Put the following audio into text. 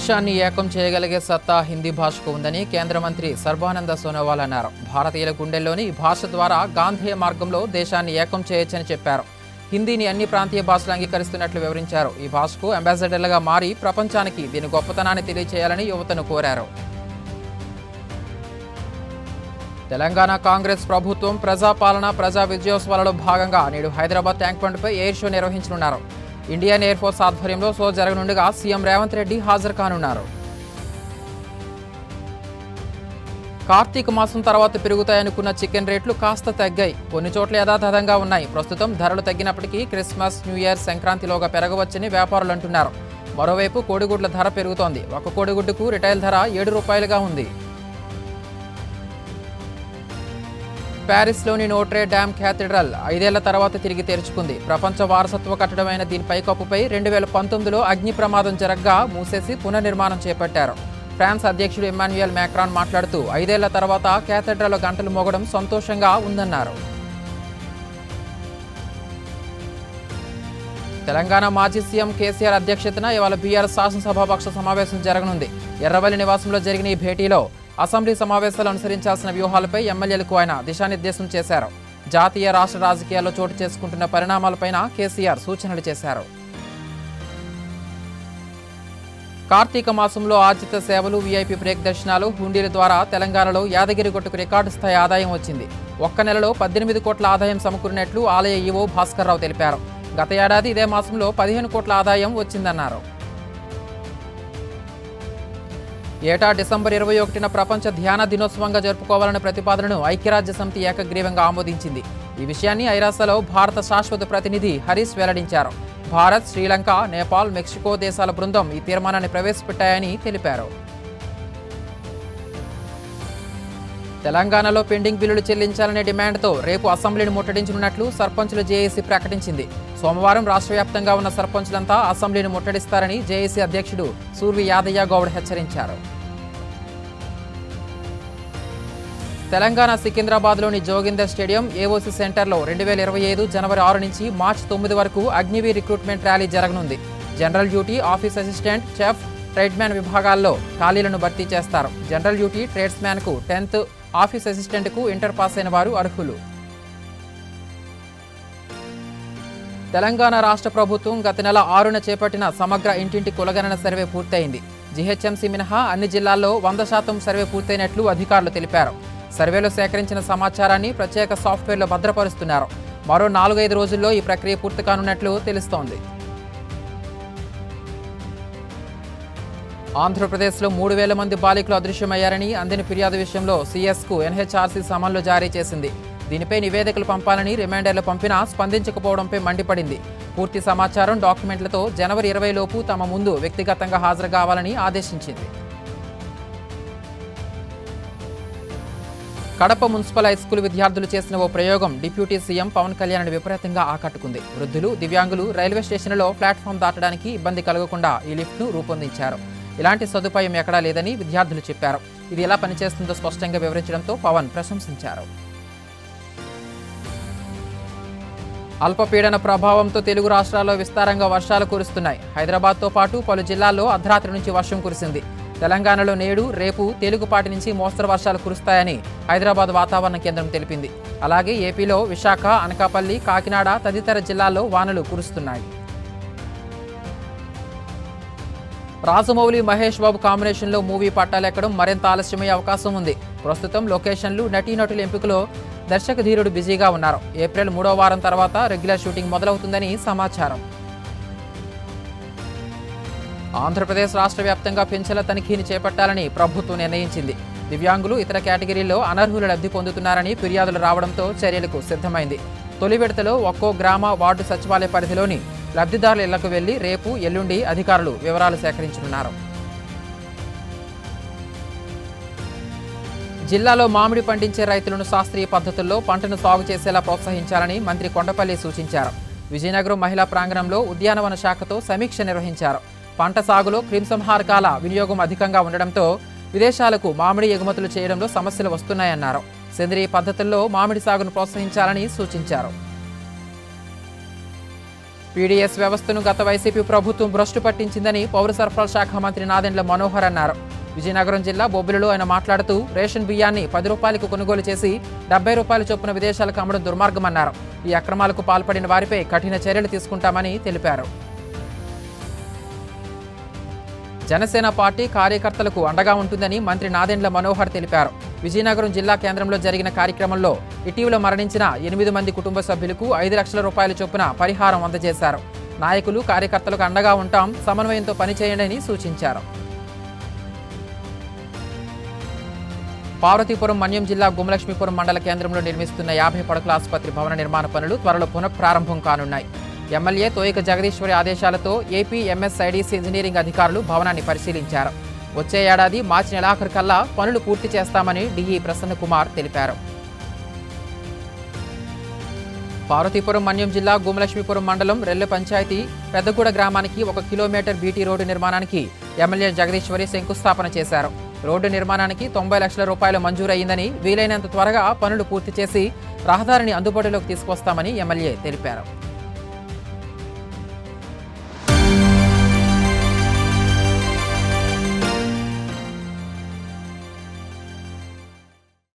దేశాన్ని ఏకం చేయగలిగే సత్తా హిందీ భాషకు ఉందని కేంద్ర మంత్రి సర్బానంద సోనోవాల్ అన్నారు. భారతీయుల గుండెల్లోని ఈ భాష ద్వారా గాంధేయ మార్గంలో దేశాన్ని ఏకం చేయొచ్చని చెప్పారు. హిందీని అన్ని ప్రాంతీయ భాషలు అంగీకరిస్తున్నట్లు వివరించారు. ఈ భాషకు అంబాసిడర్లుగా మారి ప్రపంచానికి దీని గొప్పతనాన్ని తెలియజేయాలని యువతను కోరారు. తెలంగాణ కాంగ్రెస్ ప్రభుత్వం ప్రజాపాలన ప్రజా విజయోత్సవాలలో భాగంగా నేడు హైదరాబాద్ ట్యాంక్ బండ్పై ఎయిర్ షో నిర్వహించనున్నారు. ఇండియన్ ఎయిర్ ఫోర్స్ ఆధ్వర్యంలో షో జరగనుండగా సీఎం రేవంత్ రెడ్డి హాజరు కానున్నారు. కార్తీక మాసం తర్వాత పెరుగుతాయనుకున్న చికెన్ రేట్లు కాస్త తగ్గాయి. కొన్ని చోట్ల యథాతథంగా ఉన్నాయి. ప్రస్తుతం ధరలు తగ్గినప్పటికీ క్రిస్మస్, న్యూ ఇయర్, సంక్రాంతిలోగా పెరగవచ్చని వ్యాపారులు అంటున్నారు. మరోవైపు కోడిగుడ్ల ధర పెరుగుతోంది. ఒక కోడిగుడ్డుకు రిటైల్ ధర ₹7గా ఉంది. ప్యారిస్లోని నోట్రే డామ్ క్యాథెడ్రల్ 5 ఏళ్ల తర్వాత తిరిగి తెరుచుకుంది. ప్రపంచ వారసత్వ కట్టడమైన దీని పైకప్పుపై 2019లో అగ్ని ప్రమాదం జరగ్గా మూసేసి పునర్నిర్మాణం చేపట్టారు. ఫ్రాన్స్ అధ్యక్షుడు ఇమ్మాన్యుయల్ మ్యాక్రాన్ మాట్లాడుతూ 5 ఏళ్ల తర్వాత క్యాథెడ్రల్ గంటలు మోగడం సంతోషంగా ఉందన్నారు. తెలంగాణ మాజీ సీఎం కేసీఆర్ అధ్యక్షతన ఇవాళ బీఆర్ఎస్ శాసనసభాపక్ష సమావేశం జరగనుంది. ఎర్రవల్లి నివాసంలో జరిగిన ఈ భేటీలో అసెంబ్లీ సమావేశాలు అనుసరించాల్సిన వ్యూహాలపై ఎమ్మెల్యేలకు ఆయన దిశానిర్దేశం చేశారు. జాతీయ రాష్ట్ర రాజకీయాల్లో చోటు చేసుకుంటున్న పరిణామాలపైన కేసీఆర్ సూచనలు చేశారు. కార్తీక మాసంలో ఆర్జిత సేవలు, వీఐపీ బ్రేక్ దర్శనాలు, హుండీల ద్వారా తెలంగాణలో యాదగిరిగుట్టకు రికార్డు స్థాయి ఆదాయం వచ్చింది. ఒక్క నెలలో 18 కోట్ల ఆదాయం సమకూరినట్లు ఆలయ ఈవో భాస్కర్ రావు తెలిపారు. గత ఏడాది ఇదే మాసంలో 15 కోట్ల ఆదాయం వచ్చిందన్నారు. ఏటా డిసెంబర్ 21న ప్రపంచ ధ్యాన దినోత్సవంగా జరుపుకోవాలన్న ప్రతిపాదనను ఐక్యరాజ్య సమితి ఏకగ్రీవంగా ఆమోదించింది. ఈ విషయాన్ని ఐరాసలో భారత శాశ్వత ప్రతినిధి హరీష్ వెల్లడించారు. భారత్, శ్రీలంక, నేపాల్, మెక్సికో దేశాల బృందం ఈ తీర్మానాన్ని ప్రవేశపెట్టాయని తెలిపారు. తెలంగాణలో పెండింగ్ బిల్లులు చెల్లించాలనే డిమాండ్తో రేపు అసెంబ్లీని ముట్టడించనున్నట్లు సర్పంచుల జేఏసీ ప్రకటించింది. సోమవారం రాష్ట్ర వ్యాప్తంగా ఉన్న సర్పంచులంతా అసెంబ్లీని ముట్టడిస్తారని జేఏసీ అధ్యక్షుడు సూర్వి యాదయ్య గౌడ్ హెచ్చరించారు. తెలంగాణ సికింద్రాబాద్లోని జోగిందర్ స్టేడియం ఏఓసీ సెంటర్లో 2025 జనవరి 6 నుంచి మార్చి 9 వరకు అగ్నివీర్ రిక్రూట్మెంట్ ర్యాలీ జరగనుంది. General duty, office assistant, chef, tradesman విభాగాల్లో ఖాళీలను భర్తీ చేస్తారు. జనరల్ డ్యూటీ ట్రేడ్స్మ్యాన్కు 10th, ఆఫీస్ అసిస్టెంట్కు ఇంటర్ పాస్ అయిన వారు అర్హులు. తెలంగాణ రాష్ట్ర ప్రభుత్వం గత నెల 6న చేపట్టిన సమగ్ర ఇంటింటి కులగణన సర్వే పూర్తయింది. జీహెచ్ఎంసీ మినహా అన్ని జిల్లాల్లో 100% సర్వే పూర్తయినట్లు అధికారులు తెలిపారు. సర్వేలో సేకరించిన సమాచారాన్ని ప్రత్యేక సాఫ్ట్వేర్లో భద్రపరుస్తున్నారు. మరో 4-5 రోజుల్లో ఈ ప్రక్రియ పూర్తి కానున్నట్లు తెలుస్తోంది. ఆంధ్రప్రదేశ్లో 3,000 మంది బాలికలు అదృశ్యమయ్యారని అందిన ఫిర్యాదు విషయంలో సీఎస్కు ఎన్హెచ్ఆర్సీ సమన్లు జారీ చేసింది. దీనిపై నివేదికలు పంపాలని రిమైండర్లు పంపినా స్పందించకపోవడంపై మండిపడింది. పూర్తి సమాచారం, డాక్యుమెంట్లతో జనవరి 20 లోపు తమ ముందు వ్యక్తిగతంగా హాజరు కావాలని ఆదేశించింది. కడప మున్సిపల్ హైస్కూల్ విద్యార్థులు చేసిన ఓ ప్రయోగం డిప్యూటీ సీఎం పవన్ కళ్యాణ్ను విపరీతంగా ఆకట్టుకుంది. వృద్ధులు, దివ్యాంగులు రైల్వే స్టేషన్లో ప్లాట్ఫామ్ దాటడానికి ఇబ్బంది కలగకుండా ఈ లిఫ్ట్ను రూపొందించారు. ఇలాంటి సదుపాయం ఎక్కడా లేదని విద్యార్థులు చెప్పారు. ఇది ఎలా పనిచేస్తుందో స్పష్టంగా వివరించడంతో పవన్ ప్రశంసించారు. అల్పపీడన ప్రభావంతో తెలుగు రాష్ట్రాల్లో విస్తారంగా వర్షాలు కురుస్తున్నాయి. హైదరాబాద్తో పాటు పలు జిల్లాల్లో అర్ధరాత్రి నుంచి వర్షం కురిసింది. తెలంగాణలో నేడు, రేపు తేలికపాటి నుంచి మోస్తరు వర్షాలు కురుస్తాయని హైదరాబాద్ వాతావరణ కేంద్రం తెలిపింది. అలాగే ఏపీలో విశాఖ, అనకాపల్లి, కాకినాడ తదితర జిల్లాల్లో వానలు కురుస్తున్నాయి. రాజమౌళి, మహేష్ బాబు కాంబినేషన్లో మూవీ పట్టాలెక్కడం మరింత ఆలస్యమయ్యే అవకాశం ఉంది. ప్రస్తుతం లొకేషన్లు, నటీనటుల ఎంపికలో దర్శక ధీరుడు బిజీగా ఉన్నారు. ఏప్రిల్ 3వ వారం తర్వాత రెగ్యులర్ షూటింగ్ మొదలవుతుందని సమాచారం. ఆంధ్రప్రదేశ్ రాష్ట్ర వ్యాప్తంగా పింఛన్ల తనిఖీని చేపట్టాలని ప్రభుత్వం నిర్ణయించింది. దివ్యాంగులు, ఇతర కేటగిరీల్లో అనర్హులు లబ్ధి పొందుతున్నారని ఫిర్యాదులు రావడంతో చర్యలకు సిద్ధమైంది. తొలి విడతలో ఒక్కో గ్రామ, వార్డు సచివాలయ పరిధిలోని లబ్ధిదారుల ఇళ్లకు వెళ్లి రేపు, ఎల్లుండి అధికారులు వివరాలు సేకరించనున్నారు. జిల్లాలో మామిడి పండించే రైతులను శాస్త్రీయ పద్ధతుల్లో పంటను సాగు చేసేలా ప్రోత్సహించాలని మంత్రి కొండపల్లి సూచించారు. విజయనగరం మహిళా ప్రాంగణంలో ఉద్యానవన శాఖతో సమీక్ష నిర్వహించారు. పంట సాగులో క్రిమిసంహారకాల వినియోగం అధికంగా ఉండడంతో విదేశాలకు మామిడి ఎగుమతులు చేయడంలో సమస్యలు వస్తున్నాయన్నారు. సేంద్రీయ పద్ధతుల్లో మామిడి సాగును ప్రోత్సహించాలని సూచించారు. పీడీఎస్ వ్యవస్థను గత వైసీపీ ప్రభుత్వం భ్రష్టు పట్టించిందని పౌర సరఫరాల శాఖ మంత్రి నాదెండ్ల మనోహర్ అన్నారు. విజయనగరం జిల్లా బొబ్బిలిలో ఆయన మాట్లాడుతూ రేషన్ బియ్యాన్ని 10 రూపాయలకు కొనుగోలు చేసి 70 రూపాయల చొప్పున విదేశాలకు అమ్మడం దుర్మార్గమన్నారు. ఈ అక్రమాలకు పాల్పడిన వారిపై కఠిన చర్యలు తీసుకుంటామని తెలిపారు. జనసేన పార్టీ కార్యకర్తలకు అండగా ఉంటుందని మంత్రి నాదెండ్ల మనోహర్ తెలిపారు. విజయనగరం జిల్లా కేంద్రంలో జరిగిన కార్యక్రమంలో ఇటీవల మరణించిన 8 మంది కుటుంబ సభ్యులకు 5 లక్షల రూపాయల చొప్పున పరిహారం అందజేశారు. నాయకులు కార్యకర్తలకు అండగా ఉంటాం, సమన్వయంతో పనిచేయండి సూచించారు. పార్వతీపురం మన్యం జిల్లా గుమలక్ష్మీపురం మండల కేంద్రంలో నిర్మిస్తున్న 50 పడకల ఆసుపత్రి భవన నిర్మాణ పనులు త్వరలో పునఃప్రారంభం కానున్నాయి. ఎమ్మెల్యే తోయిక జగదీశ్వరి ఆదేశాలతో ఏపీ ఎంఎస్ఐడిసి ఇంజనీరింగ్ అధికారులు భవనాన్ని పరిశీలించారు. వచ్చే ఏడాది మార్చి నెలాఖరుకల్లా పనులు పూర్తి చేస్తామని డిఈ ప్రసన్న కుమార్ తెలిపారు. పార్వతీపురం మన్యం జిల్లా గుమలక్ష్మీపురం మండలం రెల్లె పంచాయతీ పెద్దగూడ గ్రామానికి 1 కిలోమీటర్ బీటీ రోడ్డు నిర్మాణానికి ఎమ్మెల్యే జగదీశ్వరి శంకుస్థాపన చేశారు. రోడ్డు నిర్మాణానికి 90 లక్షల రూపాయలు మంజూరయ్యిందని, వీలైనంత త్వరగా పనులు పూర్తి చేసి రహదారిని అందుబాటులోకి తీసుకొస్తామని ఎమ్మెల్యే తెలిపారు.